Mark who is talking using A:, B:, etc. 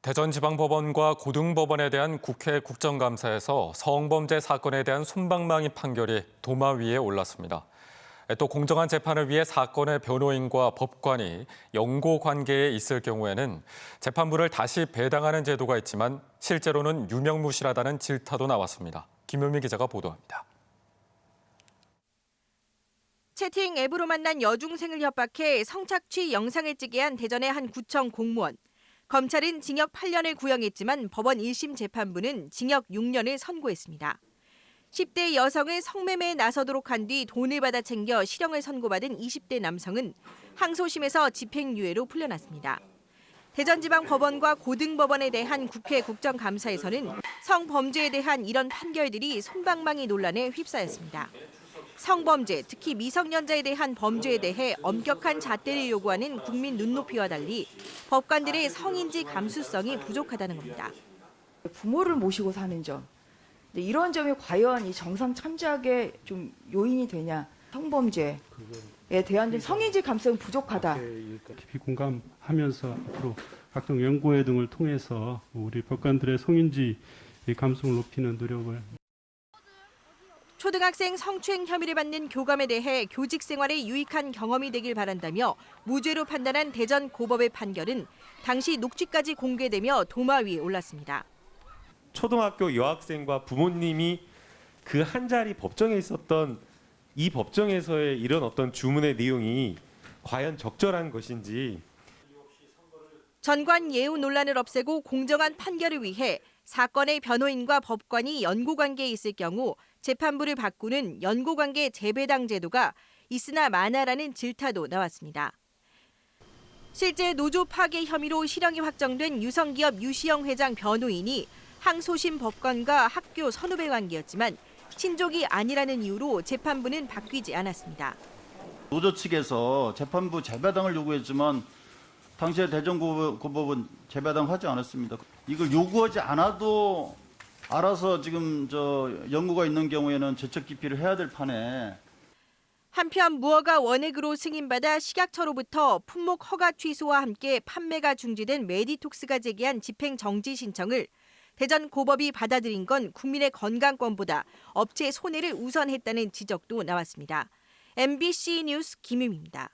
A: 대전지방법원과 고등법원에 대한 국회 국정감사에서 성범죄 사건에 대한 솜방망이 판결이 도마 위에 올랐습니다. 또 공정한 재판을 위해 사건의 변호인과 법관이 연고 관계에 있을 경우에는 재판부를 다시 배당하는 제도가 있지만 실제로는 유명무실하다는 질타도 나왔습니다. 김효미 기자가 보도합니다.
B: 채팅 앱으로 만난 여중생을 협박해 성착취 영상을 찍게 한 대전의 한 구청 공무원. 검찰은 징역 8년을 구형했지만 법원 1심 재판부는 징역 6년을 선고했습니다. 10대 여성을 성매매에 나서도록 한 뒤 돈을 받아 챙겨 실형을 선고받은 20대 남성은 항소심에서 집행유예로 풀려났습니다. 대전지방법원과 고등법원에 대한 국회 국정감사에서는 성범죄에 대한 이런 판결들이 솜방망이 논란에 휩싸였습니다. 성범죄, 특히 미성년자에 대한 범죄에 대해 엄격한 잣대를 요구하는 국민 눈높이와 달리 법관들의 성인지 감수성이 부족하다는 겁니다.
C: 부모를 모시고 사는 점, 이런 점이 과연 이 정상 참작의 좀 요인이 되냐? 성범죄에 대한 성인지 감수성이 부족하다.
D: 깊이 공감하면서 앞으로 각종 연구회 등을 통해서 우리 법관들의 성인지 감수성을 높이는 노력을.
B: 초등학생 성추행 혐의를 받는 교감에 대해 교직 생활에 유익한 경험이 되길 바란다며 무죄로 판단한 대전 고법의 판결은 당시 녹취까지 공개되며 도마 위에 올랐습니다.
E: 초등학교 여학생과 부모님이 그 한 자리 법정에 있었던 이 법정에서의 이런 어떤 주문의 내용이 과연 적절한 것인지.
B: 전관 예우 논란을 없애고 공정한 판결을 위해 사건의 변호인과 법관이 연고관계에 있을 경우 재판부를 바꾸는 연고관계 재배당 제도가 있으나 마나라는 질타도 나왔습니다. 실제 노조 파괴 혐의로 실형이 확정된 유성기업 유시영 회장 변호인이 항소심 법관과 학교 선후배 관계였지만 친족이 아니라는 이유로 재판부는 바뀌지 않았습니다.
F: 노조 측에서 재판부 재배당을 요구했지만 당시에 대전고법은 재배당하지 않았습니다. 이걸 요구하지 않아도 알아서 지금 연구가 있는 경우에는 재척 기피를 해야 될 판에.
B: 한편 무허가 원액으로 승인받아 식약처로부터 품목 허가 취소와 함께 판매가 중지된 메디톡스가 제기한 집행 정지 신청을 대전 고법이 받아들인 건 국민의 건강권보다 업체 손해를 우선했다는 지적도 나왔습니다. MBC 뉴스 김유미입니다.